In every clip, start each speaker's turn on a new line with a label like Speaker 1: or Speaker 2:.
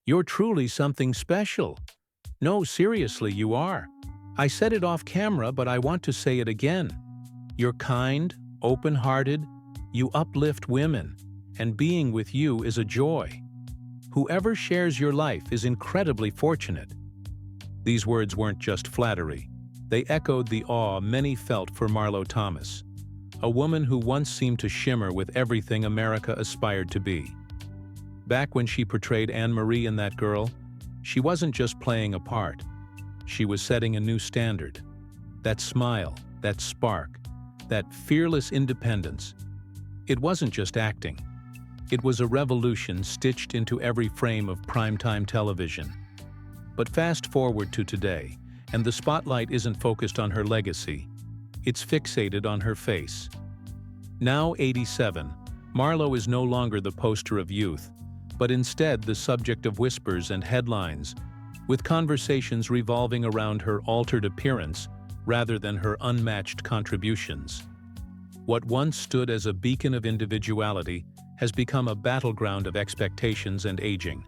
Speaker 1: You're truly something special. No, seriously, you are. I said it off camera, but I want to say it again. You're kind, open-hearted, you uplift women, and being with you is a joy. Whoever shares your life is incredibly fortunate. These words weren't just flattery. They echoed the awe many felt for Marlo Thomas, a woman who once seemed to shimmer with everything America aspired to be. Back when she portrayed Anne-Marie in That Girl, she wasn't just playing a part. She was setting a new standard. That smile, that spark, that fearless independence. It wasn't just acting. It was a revolution stitched into every frame of primetime television. But fast forward to today, and the spotlight isn't focused on her legacy. It's fixated on her face. Now 87, Marlo is no longer the poster of youth, but instead the subject of whispers and headlines, with conversations revolving around her altered appearance rather than her unmatched contributions. What once stood as a beacon of individuality has become a battleground of expectations and aging.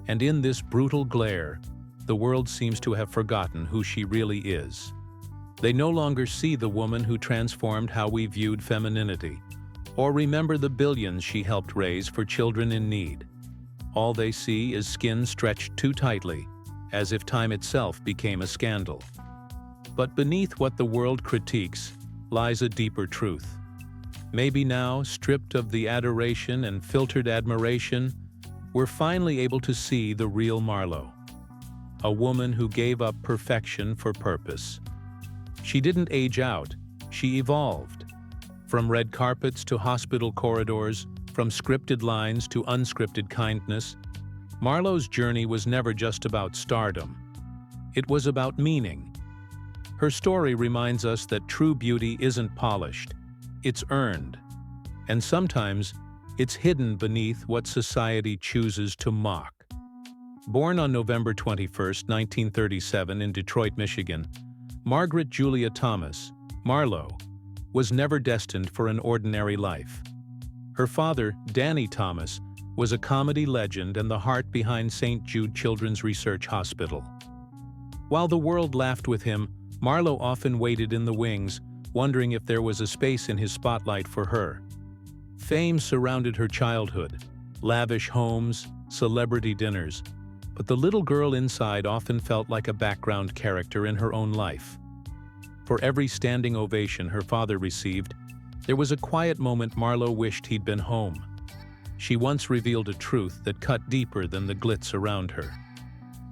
Speaker 1: And in this brutal glare, the world seems to have forgotten who she really is. They no longer see the woman who transformed how we viewed femininity, or remember the billions she helped raise for children in need. All they see is skin stretched too tightly, as if time itself became a scandal. But beneath what the world critiques lies a deeper truth. Maybe now, stripped of the adoration and filtered admiration, we're finally able to see the real Marlo. A woman who gave up perfection for purpose. She didn't age out, she evolved. From red carpets to hospital corridors, from scripted lines to unscripted kindness, Marlo's journey was never just about stardom. It was about meaning. Her story reminds us that true beauty isn't polished, it's earned. And sometimes, it's hidden beneath what society chooses to mock. Born on November 21, 1937 in Detroit, Michigan, Margaret Julia Thomas, Marlo, was never destined for an ordinary life. Her father, Danny Thomas, was a comedy legend and the heart behind St. Jude Children's Research Hospital. While the world laughed with him, Marlo often waited in the wings, wondering if there was a space in his spotlight for her. Fame surrounded her childhood, lavish homes, celebrity dinners, but the little girl inside often felt like a background character in her own life. For every standing ovation her father received, there was a quiet moment Marlo wished he'd been home. She once revealed a truth that cut deeper than the glitz around her.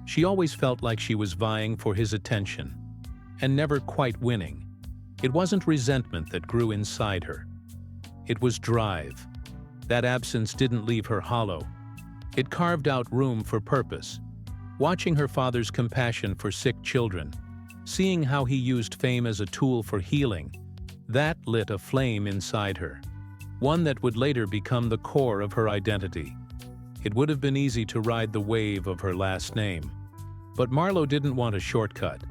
Speaker 1: She always felt like she was vying for his attention, and never quite winning. It wasn't resentment that grew inside her. It was drive. That absence didn't leave her hollow. It carved out room for purpose. Watching her father's compassion for sick children, seeing how he used fame as a tool for healing, that lit a flame inside her, one that would later become the core of her identity. It would have been easy to ride the wave of her last name. But Marlo didn't want a shortcut.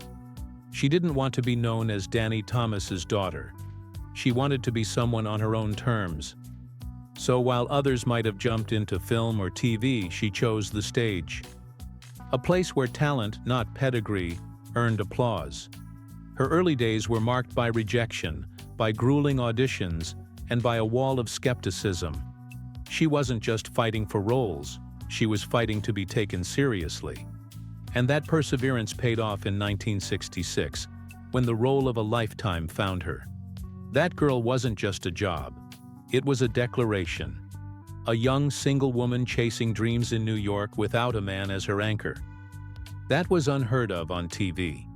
Speaker 1: She didn't want to be known as Danny Thomas's daughter. She wanted to be someone on her own terms. So while others might have jumped into film or TV, she chose the stage. A place where talent, not pedigree, earned applause. Her early days were marked by rejection, by grueling auditions, and by a wall of skepticism. She wasn't just fighting for roles, she was fighting to be taken seriously. And that perseverance paid off in 1966, when the role of a lifetime found her. That Girl wasn't just a job, it was a declaration. A young single woman chasing dreams in New York without a man as her anchor. That was unheard of on TV.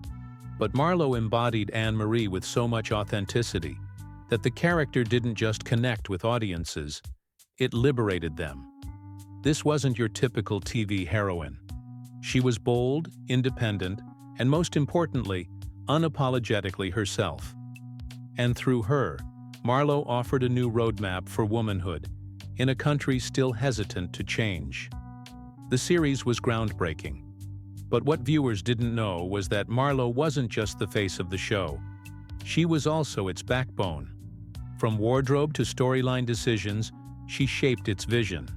Speaker 1: But Marlo embodied Anne-Marie with so much authenticity that the character didn't just connect with audiences, it liberated them. This wasn't your typical TV heroine. She was bold, independent, and most importantly, unapologetically herself. And through her, Marlo offered a new roadmap for womanhood in a country still hesitant to change. The series was groundbreaking. But what viewers didn't know was that Marlo wasn't just the face of the show. She was also its backbone. From wardrobe to storyline decisions, she shaped its vision.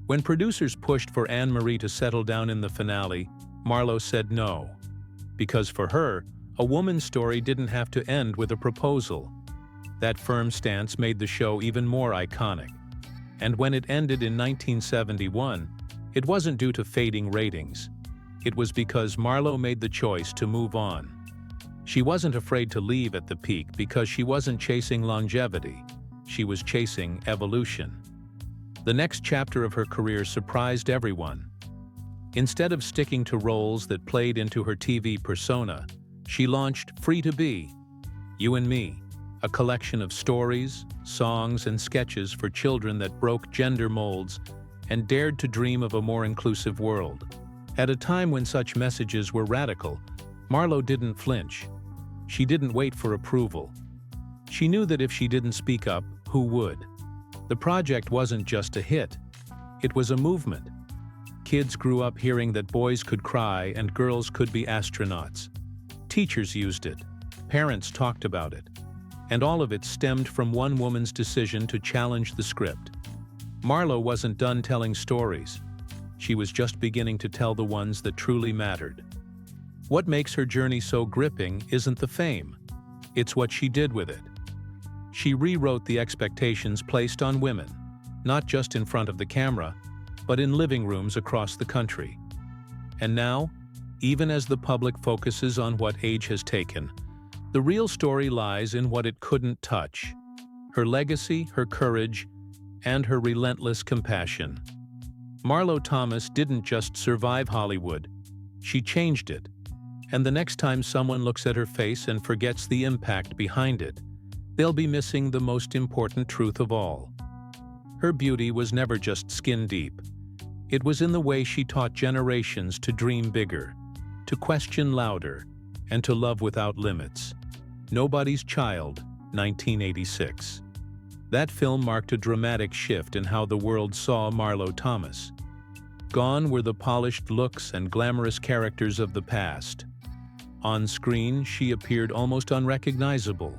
Speaker 1: When producers pushed for Anne-Marie to settle down in the finale, Marlo said no. Because for her, a woman's story didn't have to end with a proposal. That firm stance made the show even more iconic. And when it ended in 1971, it wasn't due to fading ratings. It was because Marlo made the choice to move on. She wasn't afraid to leave at the peak because she wasn't chasing longevity. She was chasing evolution. The next chapter of her career surprised everyone. Instead of sticking to roles that played into her TV persona, she launched Free to Be, You and Me, a collection of stories, songs, and sketches for children that broke gender molds and dared to dream of a more inclusive world. At a time when such messages were radical, Marlo didn't flinch. She didn't wait for approval. She knew that if she didn't speak up, who would? The project wasn't just a hit. It was a movement. Kids grew up hearing that boys could cry and girls could be astronauts. Teachers used it. Parents talked about it. And all of it stemmed from one woman's decision to challenge the script. Marlo wasn't done telling stories. She was just beginning to tell the ones that truly mattered. What makes her journey so gripping isn't the fame. It's what she did with it. She rewrote the expectations placed on women, not just in front of the camera, but in living rooms across the country. And now, even as the public focuses on what age has taken, the real story lies in what it couldn't touch: her legacy, her courage, and her relentless compassion. Marlo Thomas didn't just survive Hollywood, she changed it. And the next time someone looks at her face and forgets the impact behind it, they'll be missing the most important truth of all. Her beauty was never just skin deep. It was in the way she taught generations to dream bigger, to question louder, and to love without limits. Nobody's Child, 1986. That film marked a dramatic shift in how the world saw Marlo Thomas. Gone were the polished looks and glamorous characters of the past. On screen, she appeared almost unrecognizable,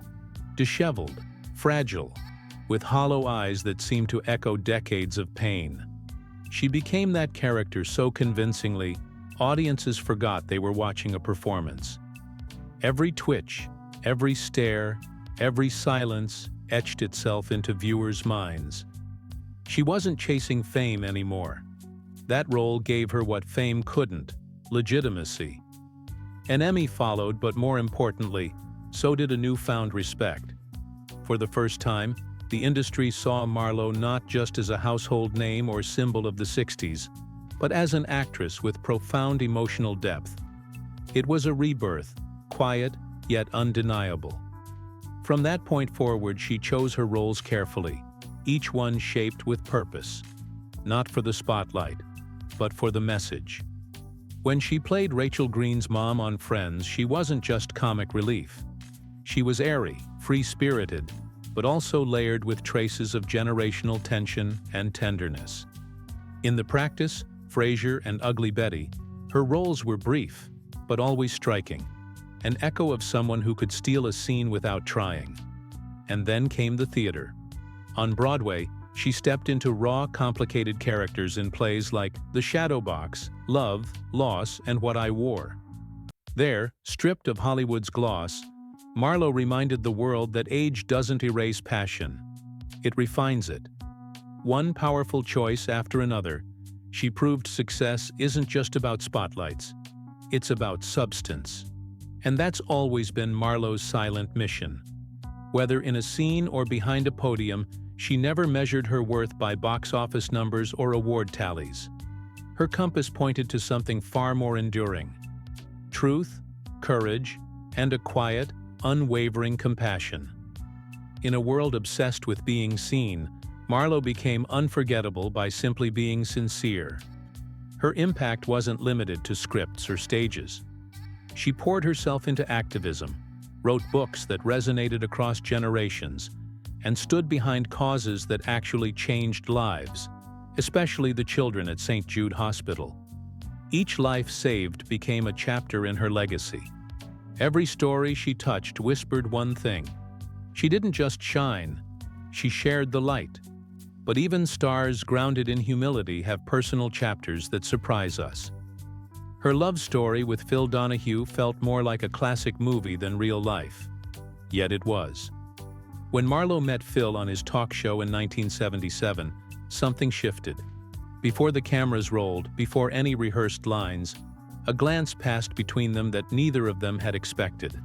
Speaker 1: disheveled, fragile, with hollow eyes that seemed to echo decades of pain. She became that character so convincingly, audiences forgot they were watching a performance. Every twitch, every stare, every silence etched itself into viewers' minds. She wasn't chasing fame anymore. That role gave her what fame couldn't: legitimacy. An Emmy followed, but more importantly, so did a newfound respect. For the first time, the industry saw Marlo not just as a household name or symbol of the 60s, but as an actress with profound emotional depth. It was a rebirth, quiet yet undeniable. From that point forward, she chose her roles carefully, each one shaped with purpose, not for the spotlight, but for the message. When she played Rachel Green's mom on Friends, she wasn't just comic relief. She was airy, free-spirited, but also layered with traces of generational tension and tenderness. In The Practice, Frasier, and Ugly Betty, her roles were brief, but always striking, an echo of someone who could steal a scene without trying. And then came the theater. On Broadway, she stepped into raw, complicated characters in plays like The Shadow Box, Love, Loss, and What I Wore. There, stripped of Hollywood's gloss, Marlo reminded the world that age doesn't erase passion. It refines it. One powerful choice after another, she proved success isn't just about spotlights. It's about substance. And that's always been Marlo's silent mission. Whether in a scene or behind a podium, she never measured her worth by box office numbers or award tallies. Her compass pointed to something far more enduring: truth, courage, and a quiet, unwavering compassion. In a world obsessed with being seen, Marlo became unforgettable by simply being sincere. Her impact wasn't limited to scripts or stages. She poured herself into activism, wrote books that resonated across generations, and stood behind causes that actually changed lives, especially the children at St. Jude Hospital. Each life saved became a chapter in her legacy. Every story she touched whispered one thing: she didn't just shine, she shared the light. But even stars grounded in humility have personal chapters that surprise us. Her love story with Phil Donahue felt more like a classic movie than real life. Yet it was. When Marlo met Phil on his talk show in 1977, something shifted. Before the cameras rolled, before any rehearsed lines, a glance passed between them that neither of them had expected.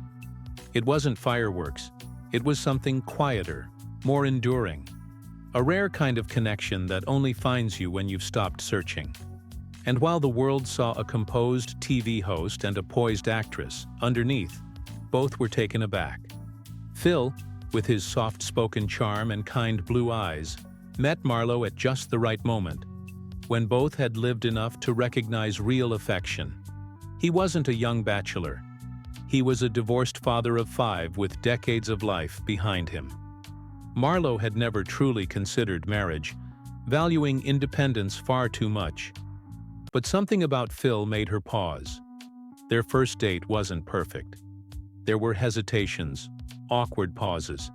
Speaker 1: It wasn't fireworks. It was something quieter, more enduring. A rare kind of connection that only finds you when you've stopped searching. And while the world saw a composed TV host and a poised actress, underneath, both were taken aback. Phil, with his soft-spoken charm and kind blue eyes, met Marlo at just the right moment, when both had lived enough to recognize real affection. He wasn't a young bachelor. He was a divorced father of 5 with decades of life behind him. Marlo had never truly considered marriage, valuing independence far too much. But something about Phil made her pause. Their first date wasn't perfect. There were hesitations, awkward pauses.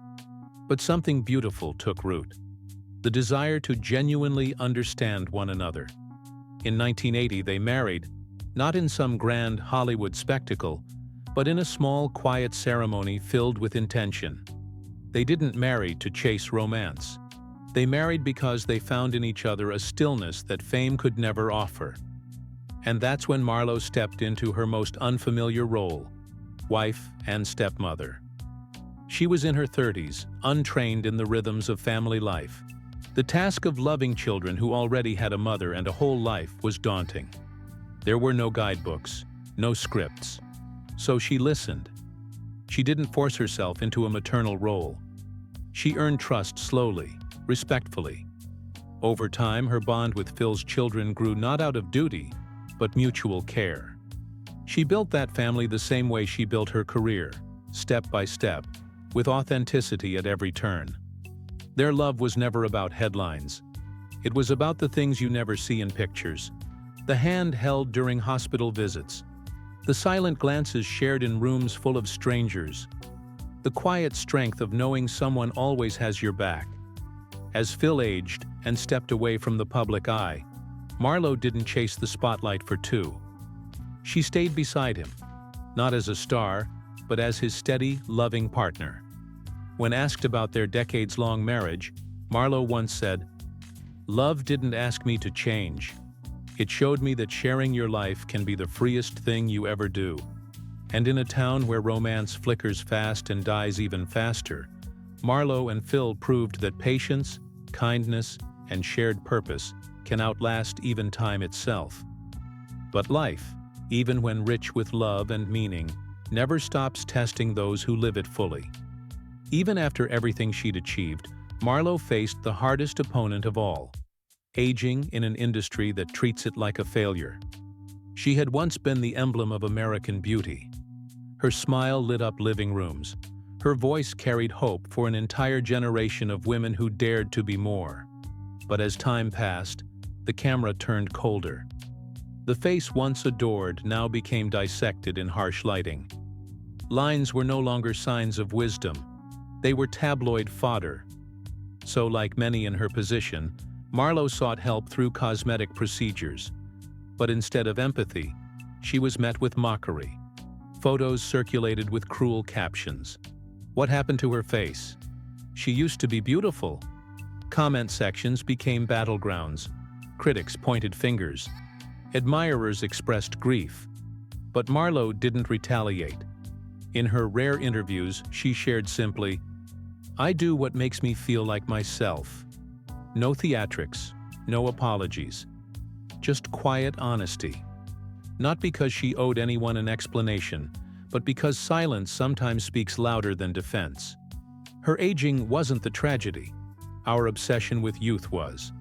Speaker 1: But something beautiful took root. The desire to genuinely understand one another. In 1980 they married, not in some grand Hollywood spectacle, but in a small, quiet ceremony filled with intention. They didn't marry to chase romance. They married because they found in each other a stillness that fame could never offer. And that's when Marlo stepped into her most unfamiliar role, wife and stepmother. She was in her 30s, untrained in the rhythms of family life. The task of loving children who already had a mother and a whole life was daunting. There were no guidebooks, no scripts. So she listened. She didn't force herself into a maternal role. She earned trust slowly, respectfully. Over time, her bond with Phil's children grew not out of duty, but mutual care. She built that family the same way she built her career, step by step, with authenticity at every turn. Their love was never about headlines. It was about the things you never see in pictures. The hand held during hospital visits. The silent glances shared in rooms full of strangers. The quiet strength of knowing someone always has your back. As Phil aged and stepped away from the public eye, Marlo didn't chase the spotlight for two. She stayed beside him, not as a star, but as his steady, loving partner. When asked about their decades-long marriage, Marlo once said, "Love didn't ask me to change. It showed me that sharing your life can be the freest thing you ever do." And in a town where romance flickers fast and dies even faster, Marlo and Phil proved that patience, kindness, and shared purpose can outlast even time itself. But life, even when rich with love and meaning, never stops testing those who live it fully. Even after everything she'd achieved, Marlo faced the hardest opponent of all, aging in an industry that treats it like a failure. She had once been the emblem of American beauty. Her smile lit up living rooms. Her voice carried hope for an entire generation of women who dared to be more. But as time passed, the camera turned colder. The face once adored now became dissected in harsh lighting. Lines were no longer signs of wisdom. They were tabloid fodder. So, like many in her position, Marlo sought help through cosmetic procedures. But instead of empathy, she was met with mockery. Photos circulated with cruel captions. What happened to her face? She used to be beautiful. Comment sections became battlegrounds. Critics pointed fingers. Admirers expressed grief. But Marlo didn't retaliate. In her rare interviews, she shared simply, "I do what makes me feel like myself." No theatrics, no apologies. Just quiet honesty. Not because she owed anyone an explanation, but because silence sometimes speaks louder than defense. Her aging wasn't the tragedy. Our obsession with youth was.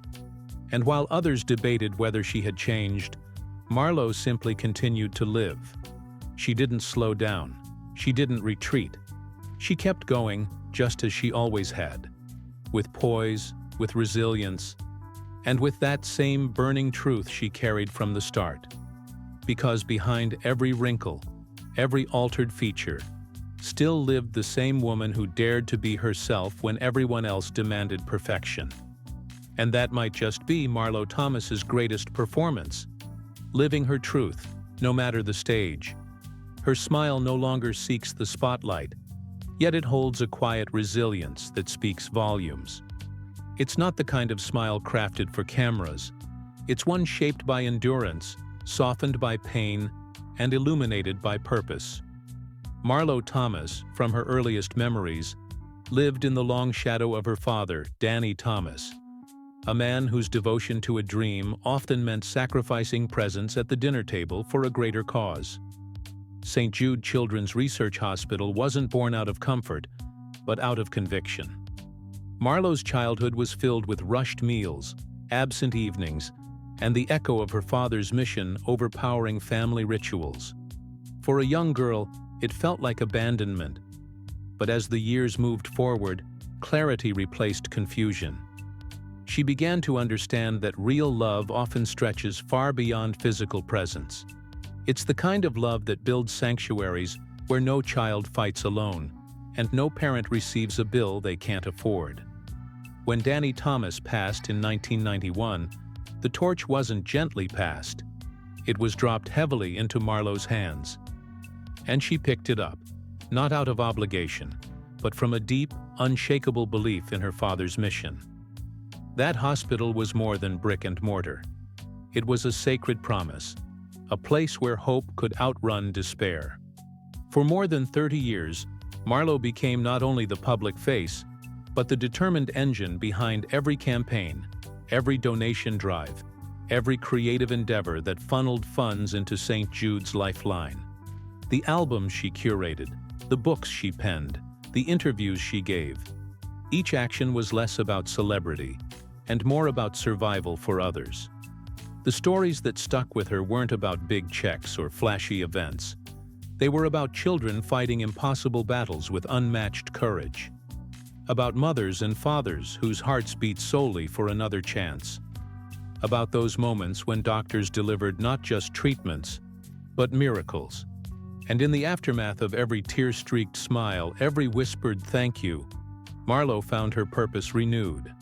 Speaker 1: And while others debated whether she had changed, Marlo simply continued to live. She didn't slow down. She didn't retreat. She kept going, just as she always had. With poise, with resilience, and with that same burning truth she carried from the start. Because behind every wrinkle, every altered feature, still lived the same woman who dared to be herself when everyone else demanded perfection. And that might just be Marlo Thomas's greatest performance. Living her truth, no matter the stage. Her smile no longer seeks the spotlight, yet it holds a quiet resilience that speaks volumes. It's not the kind of smile crafted for cameras. It's one shaped by endurance, softened by pain, and illuminated by purpose. Marlo Thomas, from her earliest memories, lived in the long shadow of her father, Danny Thomas, a man whose devotion to a dream often meant sacrificing presence at the dinner table for a greater cause. St. Jude Children's Research Hospital wasn't born out of comfort, but out of conviction. Marlo's childhood was filled with rushed meals, absent evenings, and the echo of her father's mission overpowering family rituals. For a young girl, it felt like abandonment. But as the years moved forward, clarity replaced confusion. She began to understand that real love often stretches far beyond physical presence. It's the kind of love that builds sanctuaries where no child fights alone, and no parent receives a bill they can't afford. When Danny Thomas passed in 1991, the torch wasn't gently passed. It was dropped heavily into Marlo's hands. And she picked it up, not out of obligation, but from a deep, unshakable belief in her father's mission. That hospital was more than brick and mortar. It was a sacred promise, a place where hope could outrun despair. For more than 30 years, Marlo became not only the public face, but the determined engine behind every campaign, every donation drive, every creative endeavor that funneled funds into St. Jude's lifeline. The albums she curated, the books she penned, the interviews she gave. Each action was less about celebrity and more about survival for others. The stories that stuck with her weren't about big checks or flashy events. They were about children fighting impossible battles with unmatched courage. About mothers and fathers whose hearts beat solely for another chance. About those moments when doctors delivered not just treatments, but miracles. And in the aftermath of every tear-streaked smile, every whispered thank you, Marlo found her purpose renewed.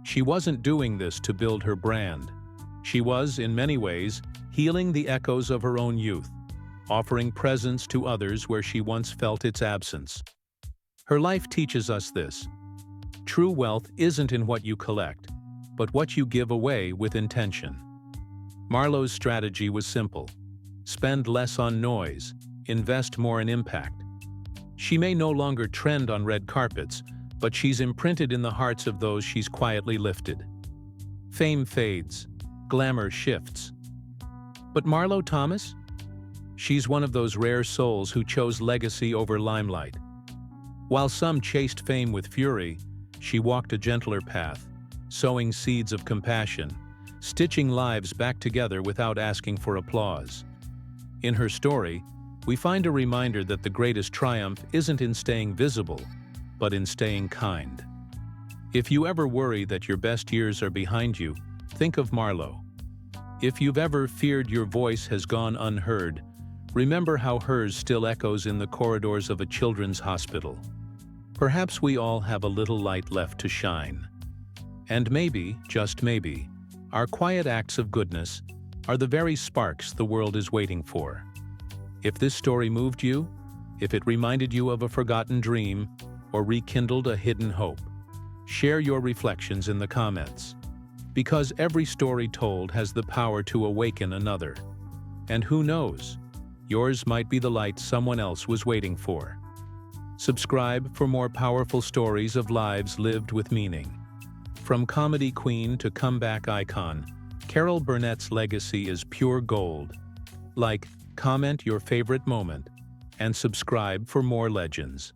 Speaker 1: She wasn't doing this to build her brand. She was, in many ways, healing the echoes of her own youth, offering presence to others where she once felt its absence. Her life teaches us this. True wealth isn't in what you collect, but what you give away with intention. Marlo's strategy was simple. Spend less on noise, invest more in impact. She may no longer trend on red carpets, but she's imprinted in the hearts of those she's quietly lifted. Fame fades, glamour shifts. But Marlo Thomas? She's one of those rare souls who chose legacy over limelight. While some chased fame with fury, she walked a gentler path, sowing seeds of compassion, stitching lives back together without asking for applause. In her story, we find a reminder that the greatest triumph isn't in staying visible, but in staying kind. If you ever worry that your best years are behind you, think of Marlo. If you've ever feared your voice has gone unheard, remember how hers still echoes in the corridors of a children's hospital. Perhaps we all have a little light left to shine. And maybe, just maybe, our quiet acts of goodness are the very sparks the world is waiting for. If this story moved you, if it reminded you of a forgotten dream, or rekindled a hidden hope, share your reflections in the comments. Because every story told has the power to awaken another. And who knows, yours might be the light someone else was waiting for. Subscribe for more powerful stories of lives lived with meaning. From comedy queen to comeback icon, Carol Burnett's legacy is pure gold. Like, comment your favorite moment, and subscribe for more legends.